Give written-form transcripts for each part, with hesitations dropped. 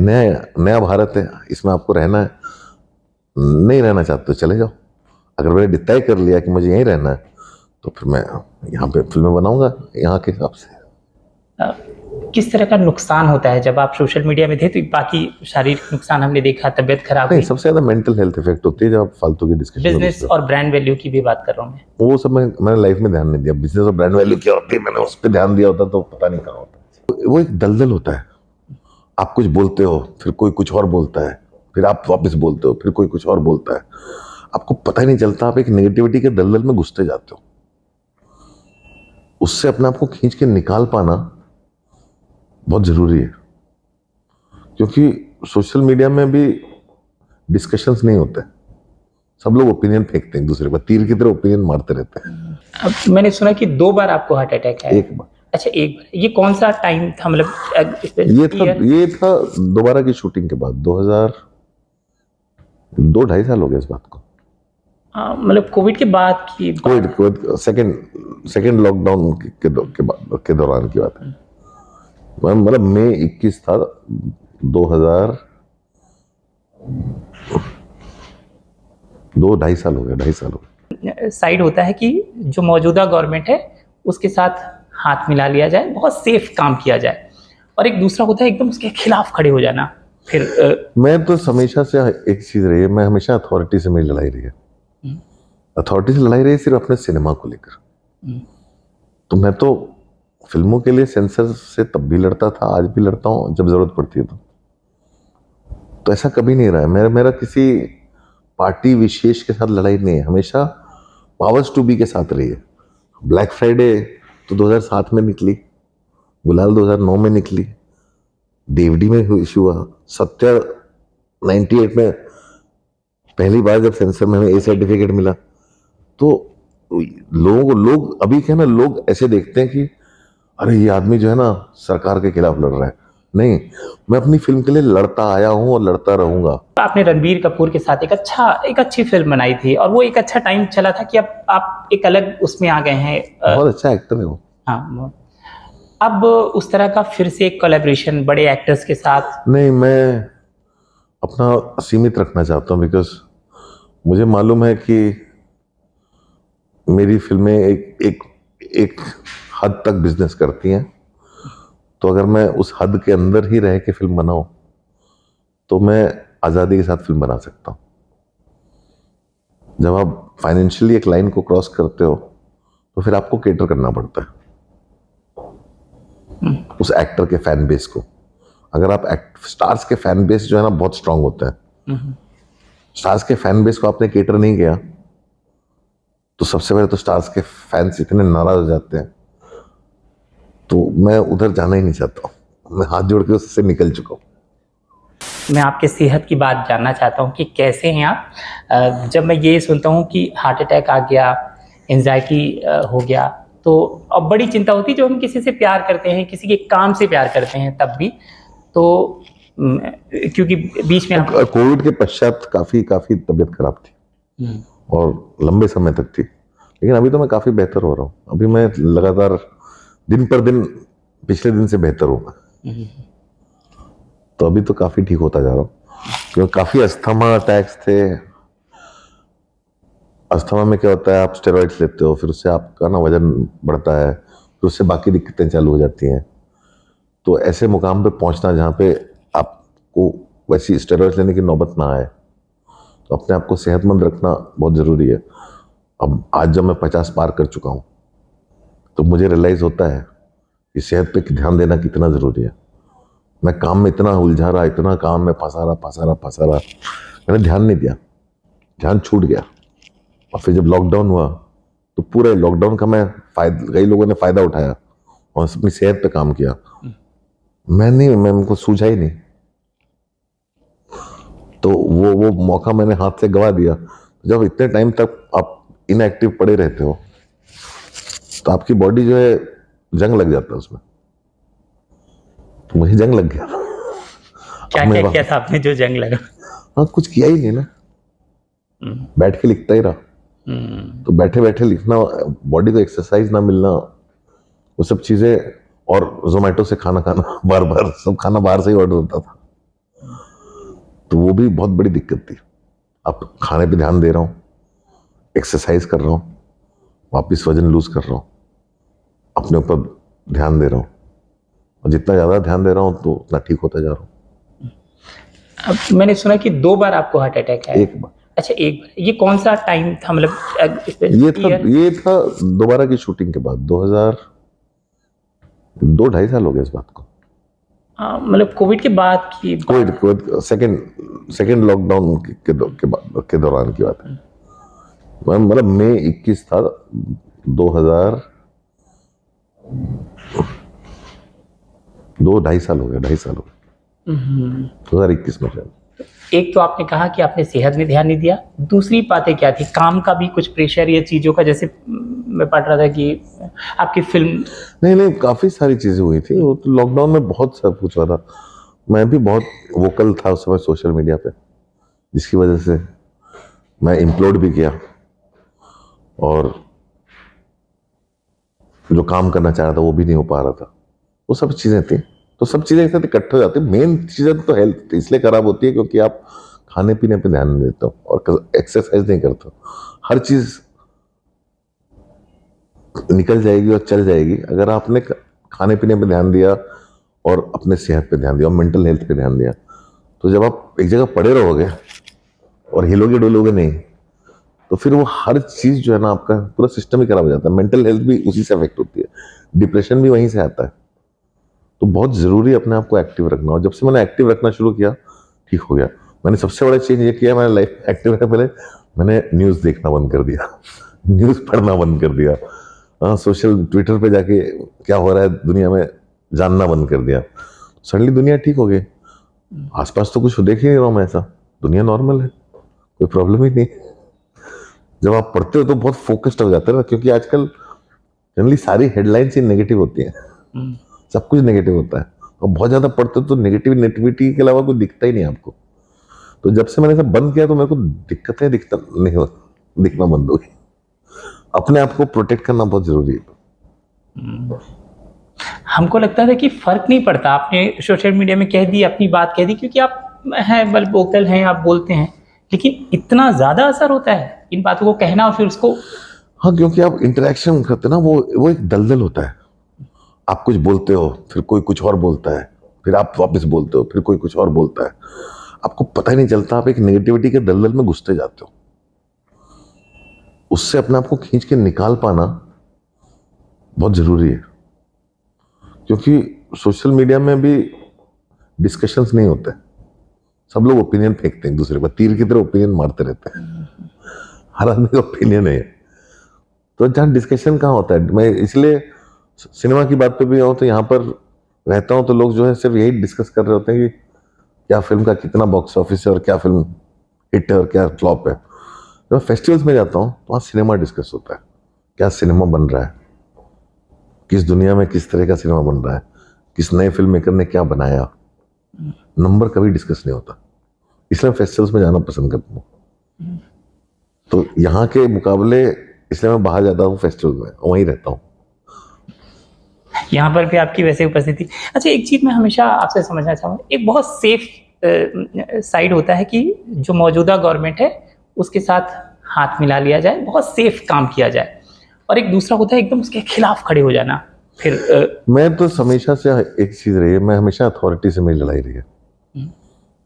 नया नया भारत है, इसमें आपको रहना है। नहीं रहना चाहते तो चले जाओ। अगर मैंने तय कर लिया कि मुझे यहीं रहना है तो फिर मैं यहाँ पे फिल्में बनाऊंगा यहाँ के हिसाब से। अ, किस तरह का नुकसान होता है जब आप सोशल मीडिया में थे? तो बाकी शारीरिक नुकसान हमने देखा, तबीयत खराब नहीं, हुई। सबसे ज्यादा मेंटल हेल्थ इफेक्ट होती है जब आप फालतू की डिस्कशन में बिजनेस घुसते हो। और ब्रांड वैल्यू की भी बात कर रहा हूँ मैं। वो सब मैंने लाइफ में ध्यान नहीं दिया। बिजनेस और ब्रांड वैल्यू क्या होती है मैंने उस पर ध्यान दिया होता तो पता नहीं कहाँ होता। वो एक दलदल होता है। आप कुछ बोलते हो, फिर कोई कुछ और बोलता है, फिर आप वापस बोलते हो, फिर कोई कुछ और बोलता है। आपको पता ही नहीं चलता, आप एक नेगेटिविटी के दलदल में घुसते जाते हो। उससे अपने आप को खींच के निकाल पाना बहुत जरूरी है, क्योंकि सोशल मीडिया में भी डिस्कशंस नहीं होते। सब लोग ओपिनियन फेंकते हैं एक दूसरे पर, तीर की तरह ओपिनियन मारते रहते हैं। अब मैंने सुना कि 2 बार आपको हार्ट अटैक है। एक बार। अच्छा, एक बार। ये कौन सा टाइम था, मतलब ये था दोबारा की शूटिंग के बाद 2 ढाई साल हो गए इस बात को। मतलब कोविड के बाद की बात? कोविड सेकेंड लॉकडाउन के दौरान की बात है। मतलब मई 21 था 2000। 2 ढाई साल हो गए, 2.5 साल हो गए। साइड होता है कि जो मौजूदा गवर्नमेंट है उसके साथ हाथ मिला लिया जाए, बहुत सेफ काम किया जाए, और एक दूसरा होता है एकदम उसके खिलाफ खड़े हो जाना। फिर मैं तो हमेशा से एक चीज रही है, मैं हमेशा अथॉरिटी से मेरी लड़ाई रही है। अथॉरिटी से लड़ाई रही है सिर्फ अपने सिनेमा को लेकर। तो मैं तो फिल्मों के लिए सेंसर से तब भी लड़ता था, आज भी लड़ता हूँ जब जरूरत पड़ती है। तो ऐसा कभी नहीं रहा है। मेरा किसी पार्टी विशेष के साथ लड़ाई नहीं है, हमेशा पावर्स टू बी के साथ रही है। ब्लैक फ्राइडे तो 2007 में निकली, गुलाल 2009 में निकली, डीवीडी में इशू हुआ, सत्या 98 में पहली बार जब सेंसर में हमें ए सर्टिफिकेट मिला। तो लोग अभी क्या ना, लोग ऐसे देखते हैं कि अरे ये आदमी जो है ना सरकार के खिलाफ लड़ रहा है। नहीं, मैं अपनी फिल्म के लिए लड़ता आया हूं और लड़ता रहूंगा। आपने रणबीर कपूर के साथ एक अच्छी फिल्म बनाई थी, और वो एक अच्छा टाइम चला था कि अब आप एक अलग उसमें आ गए हैं। बहुत अच्छा एक्टर है वो। हाँ, अब उस तरह का फिर से एक कोलैबोरेशन बड़े एक्टर्स के साथ? नहीं, मैं अपना सीमित रखना चाहता हूँ, बिकॉज मुझे मालूम है कि मेरी फिल्में एक हद तक बिजनेस करती हैं। तो अगर मैं उस हद के अंदर ही रह के फिल्म बनाऊं तो मैं आज़ादी के साथ फिल्म बना सकता हूं। जब आप फाइनेंशियली एक लाइन को क्रॉस करते हो तो फिर आपको केटर करना पड़ता है उस एक्टर के फैन बेस को। अगर आप स्टार्स के फैन बेस जो है ना बहुत स्ट्रांग होता है, स्टार्स के फैन बेस को आपने केटर नहीं किया तो सबसे पहले तो स्टार्स के फैंस इतने नाराज हो जाते हैं। तो मैं उधर जाना ही नहीं चाहता हूँ, मैं हाथ जोड़ के उससे निकल चुका हूँ। मैं आपके सेहत की बात जानना चाहता हूँ कि कैसे हैं आप? जब मैं ये सुनता हूँ कि हार्ट अटैक आ गया, एंजाइटी हो गया, तो अब बड़ी चिंता होती है। जो हम किसी से प्यार करते हैं, किसी के काम से प्यार करते हैं, तब भी तो क्योंकि बीच में कोविड के पश्चात काफी तबीयत खराब थी और लंबे समय तक थी, लेकिन अभी तो मैं काफी बेहतर हो रहा हूँ। अभी मैं लगातार दिन पर दिन पिछले दिन से बेहतर हूँ। तो अभी तो काफी ठीक होता जा रहा हूँ, क्योंकि काफी अस्थमा अटैक्स थे। अस्थमा में क्या होता है, आप स्टेरॉइड्स लेते हो, फिर उससे आपका ना वजन बढ़ता है, फिर उससे बाकी दिक्कतें चालू हो जाती हैं। तो ऐसे मुकाम पे पहुंचना जहाँ पे आपको वैसी स्टेरॉइड्स लेने की नौबत ना आए, तो अपने आप को सेहतमंद रखना बहुत ज़रूरी है। अब आज जब मैं 50 पार कर चुका हूँ तो मुझे रियलाइज़ होता है कि सेहत पे ध्यान देना कितना ज़रूरी है। मैं काम में इतना उलझा रहा, इतना काम में फंसा रहा, मैंने ध्यान नहीं दिया, ध्यान छूट गया। और फिर जब लॉकडाउन हुआ तो पूरे लॉकडाउन का कई लोगों ने फ़ायदा उठाया और अपनी सेहत पे काम किया। मैं उनको सूझा ही नहीं, तो वो मौका मैंने हाथ से गवा दिया। जब इतने टाइम तक आप इनएक्टिव पड़े रहते हो तो आपकी बॉडी जो है जंग लग जाता है उसमें। तो मुझे जंग लग गया। क्या किया था आपने जो जंग लगा? हाँ, कुछ किया ही नहीं ना, बैठ के लिखता ही रहा। तो बैठे बैठे लिखना, बॉडी को एक्सरसाइज ना मिलना, वो सब चीजें, और जोमेटो से खाना बार बार सब खाना बाहर से ही ऑर्डर होता था। तो वो भी बहुत बड़ी दिक्कत थी। अब खाने पे ध्यान दे रहा हूँ, एक्सरसाइज कर रहा हूँ, वापस वजन लूज कर रहा हूँ, अपने ऊपर ध्यान दे रहा हूँ, और जितना ज़्यादा ध्यान दे रहा हूँ तो उतना ठीक होता जा रहा हूँ। अब मैंने सुना कि 2 बार आपको हार्ट अटैक आया। एक बार। अच्छा, एक बार। ये कौन सा टाइम था, मतलब ये था दोबारा की शूटिंग के बाद, 2 ढाई साल हो गए इस बात को। मतलब कोविड के बाद की बात? कोविड सेकेंड लॉकडाउन के दौरान की बात है। मतलब मई 21 था, 2000, 2 ढाई साल हो गए, 2.5 साल हो गए, 2021 में शायद। एक तो आपने कहा कि आपने सेहत में ध्यान नहीं दिया, दूसरी बातें क्या थी? काम का भी कुछ प्रेशर या चीज़ों का, जैसे मैं पढ़ रहा था कि आपकी फिल्म। नहीं, काफ़ी सारी चीज़ें हुई थी। वो तो लॉकडाउन में बहुत सब कुछ हुआ था। मैं भी बहुत वोकल था उस समय सोशल मीडिया पे, जिसकी वजह से मैं इम्प्लोड भी किया, और जो काम करना चाह रहा था वो भी नहीं हो पा रहा था। वो सब चीज़ें थी, तो सब चीज़ें एक साथ इकट्ठे हो जाती। मेन चीज़ें तो हेल्थ इसलिए खराब होती है क्योंकि आप खाने पीने पे ध्यान नहीं देते हो और एक्सरसाइज नहीं करते हो। हर चीज़ निकल जाएगी और चल जाएगी अगर आपने खाने पीने पे ध्यान दिया और अपने सेहत पे ध्यान दिया और मेंटल हेल्थ पे ध्यान दिया। तो जब आप एक जगह पड़े रहोगे और हिलोगे डोलोगे नहीं, तो फिर वो हर चीज़ जो है ना, आपका पूरा सिस्टम ही खराब हो जाता है। मेंटल हेल्थ भी उसी से अफेक्ट होती है, डिप्रेशन भी वहीं से आता है। तो बहुत ज़रूरी है अपने आप को एक्टिव रखना, और जब से मैंने एक्टिव रखना शुरू किया, ठीक हो गया। मैंने सबसे बड़ा चेंज ये किया मैंने लाइफ एक्टिव रखने पहले, मैंने न्यूज़ देखना बंद कर दिया न्यूज़ पढ़ना बंद कर दिया, सोशल ट्विटर पे जाके क्या हो रहा है दुनिया में जानना बंद कर दिया। सडनली दुनिया ठीक हो गई। आसपास तो कुछ देख ही नहीं रहा हूँ मैं, ऐसा दुनिया नॉर्मल है, कोई प्रॉब्लम ही नहीं। जब आप पढ़ते हो तो बहुत फोकस्ड हो जाते हैं ना, क्योंकि आजकल जनरली सारी हेडलाइंस ही नेगेटिव होती हैं, सब कुछ नेगेटिव होता है, और बहुत ज़्यादा पढ़ते हो तो नेगेटिविटी के अलावा कुछ दिखता ही नहीं आपको। तो जब से मैंने सब बंद किया तो मेरे को दिक्कतें दिखना बंद हो गई। अपने आप को प्रोटेक्ट करना बहुत जरूरी है। हमको लगता था कि फर्क नहीं पड़ता, आपने सोशल मीडिया में कह दी, अपनी बात कह दी, क्योंकि आप हैं वोकल हैं, आप बोलते हैं, लेकिन इतना ज़्यादा असर होता है इन बातों को कहना और फिर उसको। हाँ, क्योंकि आप इंटरेक्शन करते ना, वो एक दलदल होता है। आप कुछ बोलते हो, फिर कोई कुछ और बोलता है, फिर आप वापस बोलते हो, फिर कोई कुछ और बोलता है, आपको पता ही नहीं चलता। आप एक नेगेटिविटी के दलदल में घुसते जाते हो। उससे अपने आप को खींच के निकाल पाना बहुत जरूरी है, क्योंकि सोशल मीडिया में भी डिस्कशंस नहीं होते, सब लोग ओपिनियन फेंकते हैं एक दूसरे पर, तीर की तरह ओपिनियन मारते रहते हैं। हर आदमी का ओपिनियन है, तो जहाँ डिस्कशन कहाँ होता है। मैं इसलिए सिनेमा की बात पे भी आऊँ तो यहाँ पर रहता हूँ, तो लोग जो है सिर्फ यही डिस्कस कर रहे होते हैं कि क्या फिल्म का कितना बॉक्स ऑफिस है और क्या फिल्म हिट है और क्या फ्लॉप है। जब मैं फेस्टिवल्स में जाता हूँ तो वहाँ सिनेमा डिस्कस होता है, क्या सिनेमा बन रहा है, किस दुनिया में किस तरह का सिनेमा बन रहा है, किस नए फिल्म मेकर ने क्या बनाया। नंबर कभी डिस्कस नहीं होता, इसलिए मैं फेस्टिवल्स में जाना पसंद करता हूँ। तो यहाँ के मुकाबले इसलिए मैं बाहर जाता हूँ फेस्टिवल में, वहीं रहता हूँ। यहाँ पर भी आपकी वैसे उपस्थिति। अच्छा, एक चीज़ मैं हमेशा आपसे समझना चाहूँगा, एक बहुत सेफ साइड होता है कि जो मौजूदा गवर्नमेंट है उसके साथ हाथ मिला लिया जाए, बहुत सेफ काम किया जाए, और एक दूसरा होता है एकदम उसके खिलाफ खड़े हो जाना। फिर मैं तो हमेशा से एक चीज रही है, मैं हमेशा अथॉरिटी से मेरी लड़ाई रही है।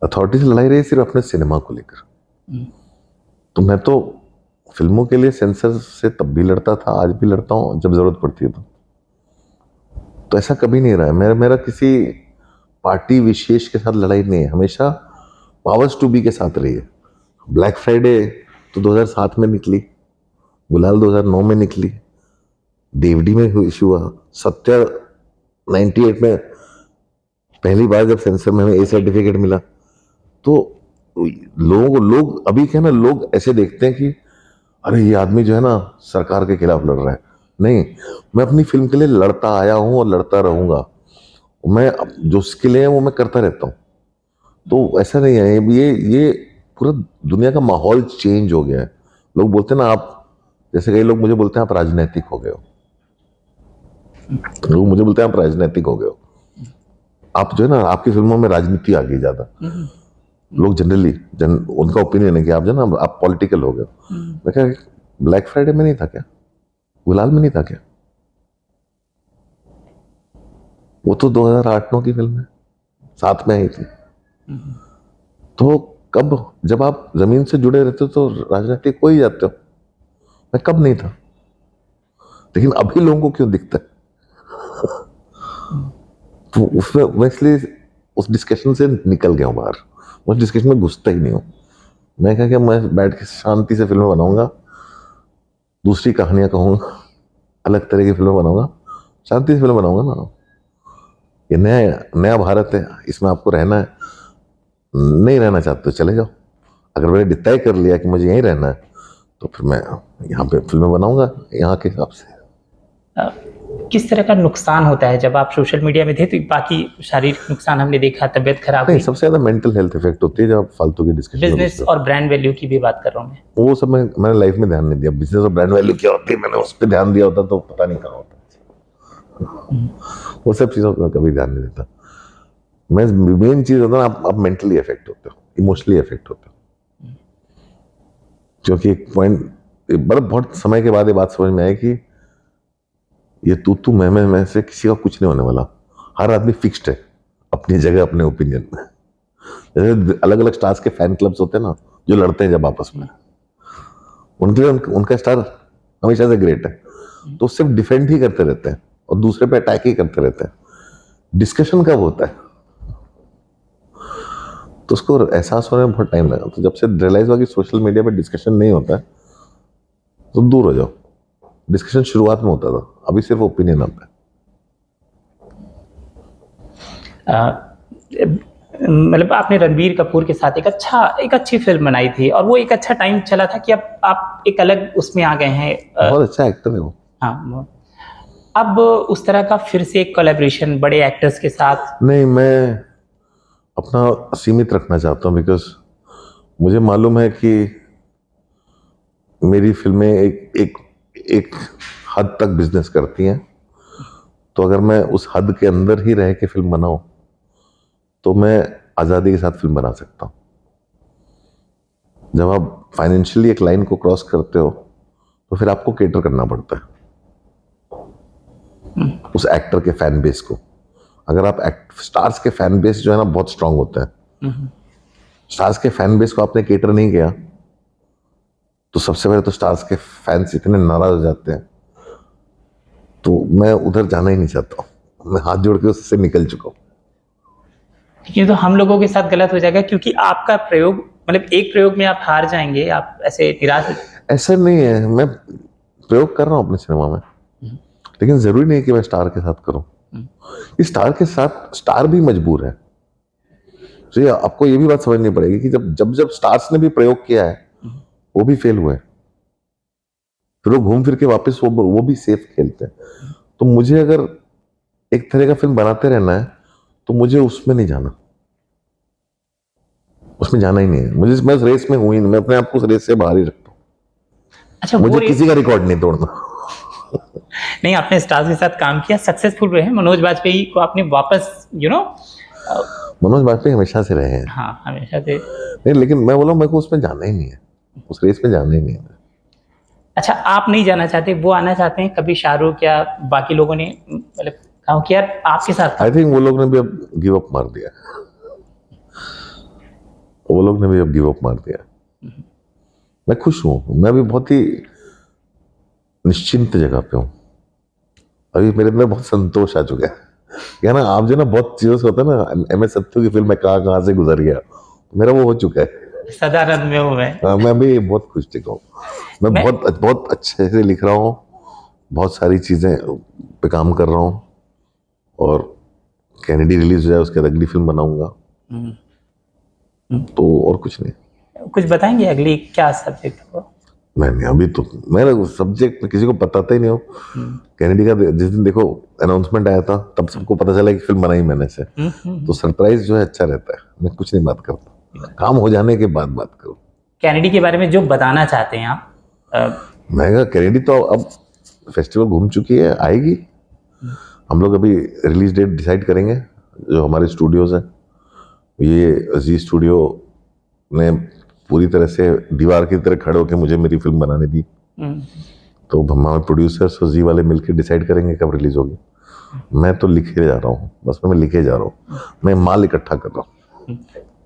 अथॉरिटी से लड़ाई रही है सिर्फ अपने सिनेमा को लेकर। तो मैं तो फिल्मों के लिए सेंसर से तब भी लड़ता था, आज भी लड़ता हूँ जब जरूरत पड़ती है। तो ऐसा कभी नहीं रहा है मेरा किसी पार्टी विशेष के साथ लड़ाई नहीं है, हमेशा पावर्स टू बी के साथ रही है। ब्लैक फ्राइडे तो 2007 में निकली, गुलाल 2009 में निकली, देवडी में इशू हुआ, सत्या 98 में पहली बार जब सेंसर में हमें ए सर्टिफिकेट मिला। तो लोग अभी क्या ना, लोग ऐसे देखते हैं कि अरे ये आदमी जो है ना सरकार के खिलाफ लड़ रहा है। नहीं, मैं अपनी फिल्म के लिए लड़ता आया हूँ और लड़ता रहूंगा। मैं जो स्किल है वो मैं करता रहता हूँ। तो ऐसा नहीं है, ये पूरा दुनिया का माहौल चेंज हो गया है। लोग बोलते हैं ना, आप जैसे कई लोग मुझे बोलते हैं आप राजनीतिक हो गए हो, लोग मुझे बोलते हैं आप राजनीतिक हो गए हो। आप जो है ना, आपकी फिल्मों में राजनीति आ गई ज्यादा। लोग जनरली उनका ओपिनियन है कि आप जो है ना, आप पॉलिटिकल हो गए। मैं कहा ब्लैक फ्राइडे में नहीं था क्या, गुलाल में नहीं था क्या? वो तो 2008-9 की फिल्म है, साथ में आई थी। तो कब, जब आप जमीन से जुड़े रहते हो तो राजनीतिक हो ही जाते हो। मैं कब नहीं था, लेकिन अभी लोगों को क्यों दिखता है? तो उसमें मैं इसलिए उस डिस्कशन से निकल गया हूँ बाहर, उस डिस्कशन में घुसता ही नहीं हूँ। मैं कहा कि मैं बैठ के शांति से फिल्में बनाऊंगा, दूसरी कहानियां कहूँगा, अलग तरह की फिल्में बनाऊंगा, शांति से फिल्म बनाऊंगा ना। ये नया नया भारत है, इसमें आपको रहना है। नहीं रहना चाहते तो चले जाओ। अगर मैंने तय कर लिया कि मुझे यहीं रहना है तो फिर मैं यहाँ पे फिल्में बनाऊंगा यहाँ के हिसाब से। किस तरह का नुकसान होता है जब आप सोशल मीडिया में थे? तो बाकी शारीरिक नुकसान हमने देखा, तबीयत खराब नहीं, हुई। सबसे ज्यादा मेंटल हेल्थ इफेक्ट होती है जब आप फालतू की डिस्कशन बिजनेस और ब्रांड वैल्यू की भी बात कर रहा हूँ मैं। वो सब मैंने लाइफ में ध्यान नहीं दिया। बिजनेस और ब्रांड वैल्यू क्या होती है, मैंने उस पर ध्यान दिया होता तो पता नहीं कहाँ होता। वो सब चीजों पर कभी ध्यान नहीं देता मैं। मेन चीज होता है आप मेंटली इफेक्ट होते हो, इमोशनली इफेक्ट होते हो। क्योंकि एक पॉइंट बहुत समय के बाद ये बात समझ में आई कि ये तू मैं से किसी का कुछ नहीं होने वाला। हर आदमी फिक्स्ड है अपनी जगह, अपने ओपिनियन में। जैसे अलग अलग स्टार्स के फैन क्लब्स होते हैं ना, जो लड़ते हैं जब आपस में, उनके लिए उनका स्टार हमेशा से ग्रेट है, तो सिर्फ डिफेंड ही करते रहते हैं और दूसरे पे अटैक ही करते रहते हैं। डिस्कशन कब होता है? तो उसको एहसास होने में बहुत टाइम लगा। तो जब से रियलाइज हुआ कि सोशल मीडिया पे डिस्कशन नहीं होता है तो दूर हो जाओ। डिस्कशन शुरुआत में होता था, अभी सिर्फ ओपिनियन आता है। मतलब आपने रणबीर कपूर के साथ एक अच्छी फिल्म बनाई थी और वो एक अच्छा टाइम चला था कि अब आप एक अलग उसमें आ गए हैं। बहुत अच्छा एक्टर है वो। हाँ, अब उस तरह का फिर से एक कोलैबोरेशन बड़े एक्टर्स के साथ? नहीं, मैं अपना सीमित रखना चाहता हूँ, बिकॉज मुझे मालूम है कि मेरी फिल्में एक हद तक बिजनेस करती हैं। तो अगर मैं उस हद के अंदर ही रह के फिल्म बनाऊं तो मैं आज़ादी के साथ फिल्म बना सकता हूं। जब आप फाइनेंशियली एक लाइन को क्रॉस करते हो तो फिर आपको केटर करना पड़ता है उस एक्टर के फैन बेस को। अगर आप स्टार्स के फैन बेस जो है ना बहुत स्ट्रांग होता है, स्टार्स के फैन बेस को आपने केटर नहीं किया तो सबसे पहले तो स्टार्स के फैंस इतने नाराज हो जाते हैं। तो मैं उधर जाना ही नहीं चाहता हूँ, मैं हाथ जोड़ के उससे निकल चुका हूँ। ये तो हम लोगों के साथ गलत हो जाएगा क्योंकि आपका प्रयोग, मतलब एक प्रयोग में आप हार जाएंगे, आप ऐसे निराश। ऐसा नहीं है, मैं प्रयोग कर रहा हूँ अपने सिनेमा में, लेकिन जरूरी नहीं कि मैं स्टार के साथ करूं। इस स्टार के साथ स्टार भी मजबूर है। तो ये आपको ये भी बात समझनी पड़ेगी कि जब स्टार्स ने भी प्रयोग किया है वो भी फेल हुआ है, फिर वो घूम फिर के वापस वो भी सेफ खेलते हैं। तो मुझे अगर एक तरह का फिल्म बनाते रहना है तो मुझे उसमें नहीं जाना, उसमें जाना ही नहीं है मुझे। मैं उस रेस में हूं ही नहीं, मैं अपने आप को उस रेस से बाहर ही रखता हूँ। अच्छा, मुझे किसी का रिकॉर्ड नहीं तोड़ना। नहीं, आपने स्टार्स के साथ काम किया, सक्सेसफुल रहे। मनोज बाजपेयी को आपने वापस मनोज बाजपेयी हमेशा से रहे हैं। हाँ, हमेशा से। नहीं, लेकिन मैं बोला मेरे को उसमें जाना ही नहीं है, उस रेस में जाना ही नहीं है। अच्छा, आप नहीं जाना चाहते, वो आना चाहते हैं? कभी शाहरुख या बाकी लोगों ने मतलब कहा कि यार आपके साथ? आई थिंक वो लोग ने भी अब गिव अप मार दिया, वो लोग ने भी अब गिव अप मार दिया। मैं खुश हूं, मैं भी बहुत ही निश्चिंत जगह पे हूं। अभी मेरे अंदर बहुत संतोष आ चुका है। क्या ना, आप जो ना बहुत चीजों से होता है ना, एम एस सत्तू की फिल्म में कहाँ से गुजर गया, मेरा वो हो चुका है। सदानंद में हूँ मैं। मैं भी बहुत खुश टिका हूँ। मैं बहुत अच्छे से लिख रहा हूँ, बहुत सारी चीजें पे काम कर रहा हूँ, और कैनेडी रिलीज हो जाए उसके बाद अगली फिल्म बनाऊंगा। तो और कुछ नहीं। कुछ बताएंगे अगली क्या सब्जेक्ट हो? मैंने अभी तो मेरा सब्जेक्ट किसी को बताता ही नहीं हो। कैनेडी का जिस दिन देखो अनाउंसमेंट आया था तब सबको पता चला कि फिल्म बनाई मैंने से। तो सरप्राइज जो है अच्छा रहता है। मैं कुछ नहीं बात करता, काम हो जाने के बाद बात करूँ। कैनेडी के बारे में जो बताना चाहते हैं आप? मैं कहा कैनेडी तो अब फेस्टिवल घूम चुकी है, आएगी। हम लोग अभी रिलीज डेट डिसाइड करेंगे, जो हमारे स्टूडियोज़ हैं, ये अजीज स्टूडियो ने पूरी तरह से दीवार की तरह खड़े होकर मुझे मेरी फिल्म बनाने दी। तो हमारे प्रोड्यूसर्स और जी वाले मिलकर डिसाइड करेंगे कब रिलीज होगी। मैं तो लिखे जा रहा हूँ, बस मैं लिखे जा रहा हूँ, मैं माल इकट्ठा कर रहा हूँ।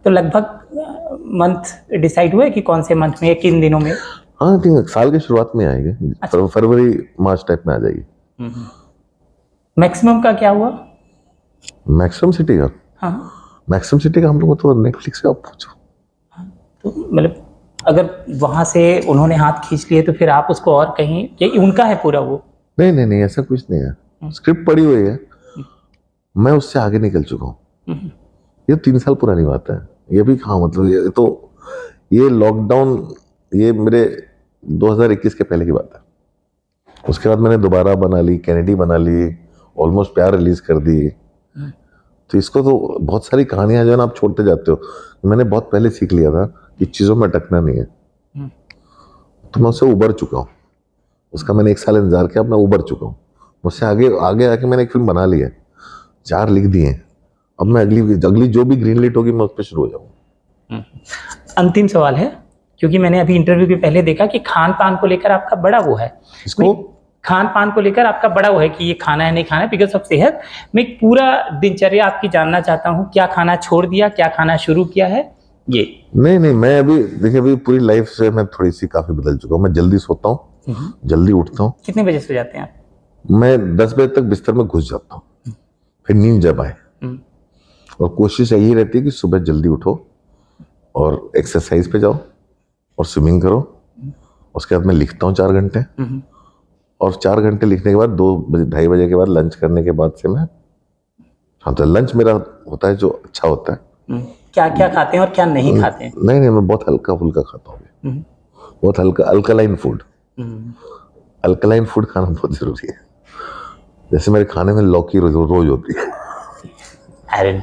तो लगभग मंथ डिसाइड हुआ है कि कौन से मंथ में, किन दिनों में? हाँ, आई थिंक साल की शुरुआत में आएगी। अच्छा। फरवरी मार्च टाइप में आ जाएगी। मैक्सिमम का क्या हुआ? मैक्सिमम सिटी का? हाँ, मैक्सिमम सिटी का हम लोग तो नेटफ्लिक्स से आप पूछो। तो मतलब अगर वहां से उन्होंने हाथ खींच लिए तो फिर आप उसको और कहीं, ये उनका है पूरा वो? नहीं नहीं नहीं, ऐसा कुछ नहीं है। स्क्रिप्ट पड़ी हुई है, मैं उससे आगे निकल चुका हूँ। ये 3 साल पुरानी बात है। ये भी कहाँ, मतलब ये तो, ये लॉकडाउन, ये मेरे 2021 के पहले की बात है। उसके बाद मैंने दोबारा बना ली, कैनेडी बना ली, ऑलमोस्ट प्यार रिलीज कर दी। तो इसको तो बहुत सारी कहानियां जो है ना, आप छोड़ते जाते हो। मैंने बहुत पहले सीख लिया था कि चीज़ों में अटकना नहीं है। तो मैं उससे उबर चुका हूँ। उसका मैंने 1 साल इंतजार किया, अब मैं उबर चुका हूँ। मुझसे आगे आगे आके मैंने एक फिल्म बना ली है, 4 लिख दिए हैं। अब मैं अगली जो भी ग्रीन लाइट होगी मैं उस पर शुरू हो जाऊँ। अंतिम सवाल है, क्योंकि मैंने अभी इंटरव्यू के पहले देखा कि खान पान को लेकर आपका बड़ा वो है। इसको खान पान को लेकर आपका बड़ा वो है कि ये खाना है नहीं खाना है, बिकॉज ऑफ सेहत। मैं एक पूरा दिनचर्या आपकी जानना चाहता हूँ, क्या खाना छोड़ दिया, क्या खाना शुरू किया है? ये नहीं नहीं, मैं अभी देखिए, अभी पूरी लाइफ से मैं थोड़ी सी काफी बदल चुका हूँ। मैं जल्दी सोता हूँ, जल्दी उठता हूँ। कितने बजे सो जाते हैं आप? मैं 10 बजे तक बिस्तर में घुस जाता हूँ, फिर नींद जब आए। और कोशिश यही रहती है कि सुबह जल्दी उठो और एक्सरसाइज पे जाओ और स्विमिंग करो। उसके बाद मैं लिखता हूँ 4 घंटे, और 4 घंटे लिखने के बाद 2 बजे 2:30 बजे के बाद लंच करने के बाद से मैं, हाँ, तो लंच मेरा होता है जो अच्छा होता है। क्या क्या खाते हैं और क्या नहीं खाते हैं? नहीं नहीं, मैं बहुत हल्का फुल्का खाता हूँ। बहुत हल्का, अल्कलाइन फूड। अल्कलाइन फूड खाना बहुत जरूरी है। जैसे मेरे खाने में लौकी रोज होती है। आयरन